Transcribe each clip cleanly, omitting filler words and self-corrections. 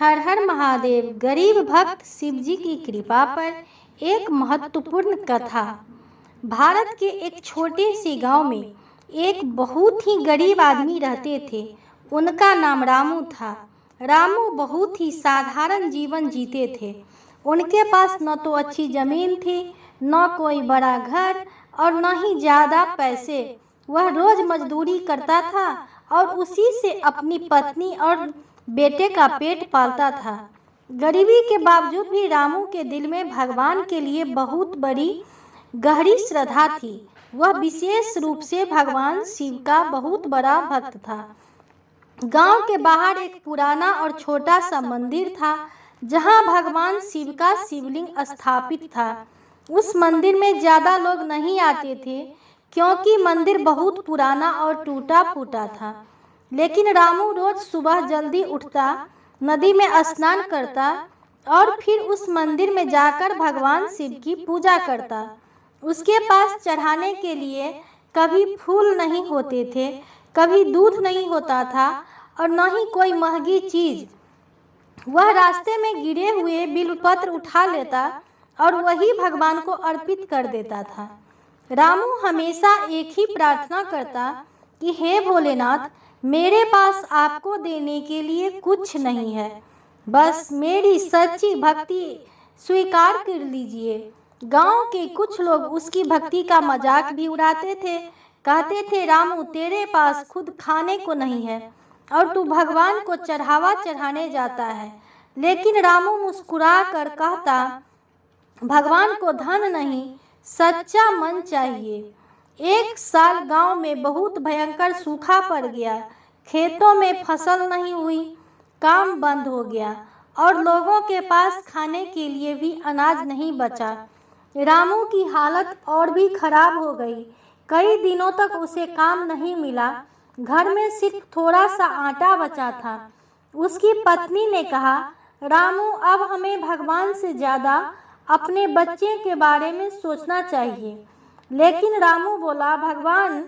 हर हर महादेव। गरीब भक्त शिवजी की कृपा पर एक महत्वपूर्ण कथा। भारत के एक छोटे से गांव में एक बहुत ही गरीब आदमी रहते थे। उनका नाम रामू था। रामू बहुत ही साधारण जीवन जीते थे। उनके पास न तो अच्छी जमीन थी, न कोई बड़ा घर और न ही ज़्यादा पैसे। वह रोज मजदूरी करता था और उसी से अपनी पत्नी और बेटे का पेट पालता था। गरीबी के बावजूद भी रामू के दिल में भगवान के लिए बहुत बड़ी गहरी श्रद्धा थी। वह विशेष रूप से भगवान शिव का बहुत बड़ा भक्त था। गांव के बाहर एक पुराना और छोटा सा मंदिर था, जहां भगवान शिव का शिवलिंग स्थापित था। उस मंदिर में ज्यादा लोग नहीं आते थे, क्योंकि मंदिर बहुत पुराना और टूटा फूटा था। लेकिन रामू रोज सुबह जल्दी उठता, नदी में स्नान करता और फिर उस मंदिर में जाकर भगवान शिव की पूजा करता। उसके पास चढ़ाने के लिए कभी फूल नहीं होते थे, कभी दूध नहीं होता था और न ही कोई महंगी चीज। वह रास्ते में गिरे हुए बिल्वपत्र उठा लेता और वही भगवान को अर्पित कर देता था। रामू हमेशा एक ही प्रार्थना करता कि हे भोलेनाथ, मेरे पास आपको देने के लिए कुछ नहीं है, बस मेरी सच्ची भक्ति स्वीकार कर लीजिए। गांव के कुछ लोग उसकी भक्ति का मजाक भी उड़ाते थे। कहते थे, रामू, तेरे पास खुद खाने को नहीं है और तू भगवान को चढ़ावा चढ़ाने जाता है। लेकिन रामू मुस्कुरा कर कहता, भगवान को धन नहीं, सच्चा मन चाहिए। एक साल गांव में बहुत भयंकर सूखा पड़ गया। खेतों में फसल नहीं हुई, काम बंद हो गया और लोगों के पास खाने के लिए भी अनाज नहीं बचा। रामू की हालत और भी खराब हो गई। कई दिनों तक उसे काम नहीं मिला। घर में सिर्फ थोड़ा सा आटा बचा था। उसकी पत्नी ने कहा, रामू, अब हमें भगवान से ज़्यादा अपने बच्चे के बारे में सोचना चाहिए। लेकिन रामू बोला, भगवान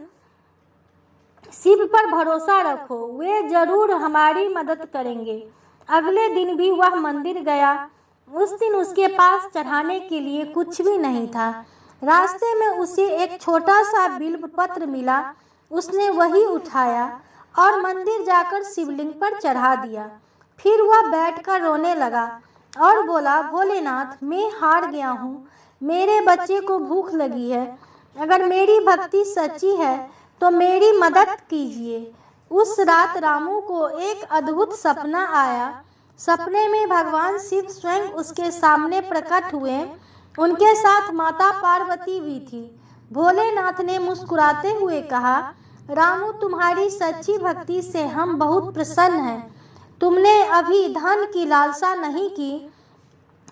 शिव पर भरोसा रखो, वे जरूर हमारी मदद करेंगे। अगले दिन भी वह मंदिर गया। उस दिन उसके पास चढ़ाने के लिए कुछ भी नहीं था। रास्ते में उसे एक छोटा सा बिल्व पत्र मिला। उसने वही उठाया और मंदिर जाकर शिवलिंग पर चढ़ा दिया। फिर वह बैठकर रोने लगा और बोला, भोलेनाथ, मैं हार गया हूँ। मेरे बच्चे को भूख लगी है। अगर मेरी भक्ति सच्ची है तो मेरी मदद कीजिए। उस रात रामू को एक अद्भुत सपना आया। सपने में भगवान शिव स्वयं उसके सामने प्रकट हुए। उनके साथ माता पार्वती भी थी। भोलेनाथ ने मुस्कुराते हुए कहा, रामू, तुम्हारी सच्ची भक्ति से हम बहुत प्रसन्न हैं। तुमने अभी धन की लालसा नहीं की,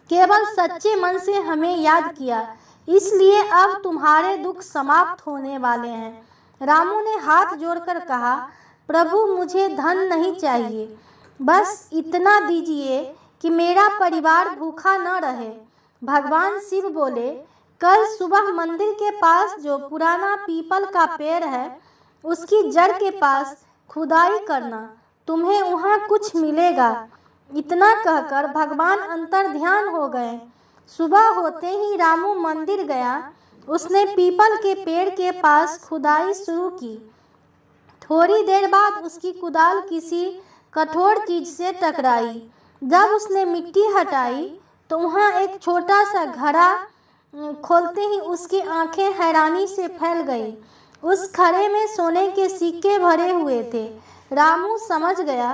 केवल सच्चे मन से हमें याद किया, इसलिए अब तुम्हारे दुख समाप्त होने वाले हैं। रामू ने हाथ जोड़कर कहा, प्रभु, मुझे धन नहीं चाहिए, बस इतना दीजिए कि मेरा परिवार भूखा न रहे। भगवान शिव बोले, कल सुबह मंदिर के पास जो पुराना पीपल का पेड़ है, उसकी जड़ के पास खुदाई करना, तुम्हें वहाँ कुछ मिलेगा। इतना कहकर भगवान अंतर ध्यान हो गए। सुबह होते ही रामू मंदिर गया। उसने पीपल के पेड़ के पास खुदाई शुरू की। थोड़ी देर बाद उसकी कुदाल किसी कठोर चीज से टकराई। जब उसने मिट्टी हटाई तो वहाँ एक छोटा सा घड़ा खोलते ही उसकी आंखें हैरानी से फैल गई। उस घड़े में सोने के सिक्के भरे हुए थे। रामू समझ गया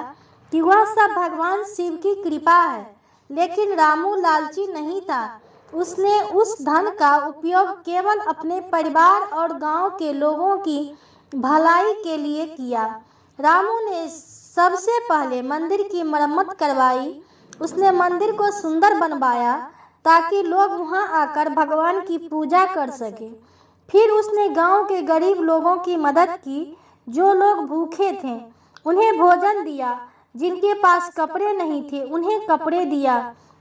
कि वह सब भगवान शिव की कृपा है। लेकिन रामू लालची नहीं था। उसने उस धन का उपयोग केवल अपने परिवार और गांव के लोगों की भलाई के लिए किया। रामू ने सबसे पहले मंदिर की मरम्मत करवाई। उसने मंदिर को सुंदर बनवाया ताकि लोग वहां आकर भगवान की पूजा कर सके। फिर उसने गांव के गरीब लोगों की मदद की। जो लोग भूखे थे उन्हें भोजन दिया, जिनके पास कपड़े नहीं थे उन्हें कपड़े दिया।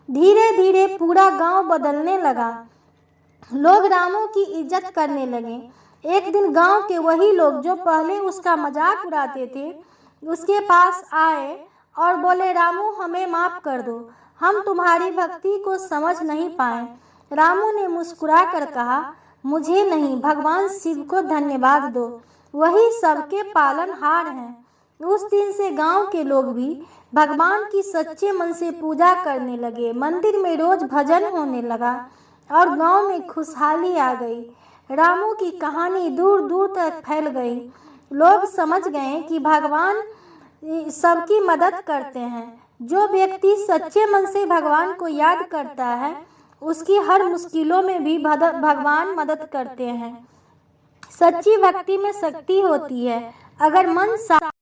धीरे धीरे पूरा गांव बदलने लगा। लोग रामू की इज्जत करने लगे। एक दिन गांव के वही लोग जो पहले उसका मजाक उड़ाते थे, उसके पास आए और बोले, रामू हमें माफ कर दो, हम तुम्हारी भक्ति को समझ नहीं पाए। रामू ने मुस्कुरा कर कहा, मुझे नहीं, भगवान शिव को धन्यवाद दो, वही सबके पालनहार हैं। उस दिन से गांव के लोग भी भगवान की सच्चे मन से पूजा करने लगे। मंदिर में रोज भजन होने लगा और गांव में खुशहाली आ गई। रामू की कहानी दूर दूर तक फैल गई। लोग समझ गए कि भगवान सबकी मदद करते हैं। जो व्यक्ति सच्चे मन से भगवान को याद करता है, उसकी हर मुश्किलों में भी भगवान मदद करते हैं। सच्ची भक्ति में शक्ति होती है। अगर मन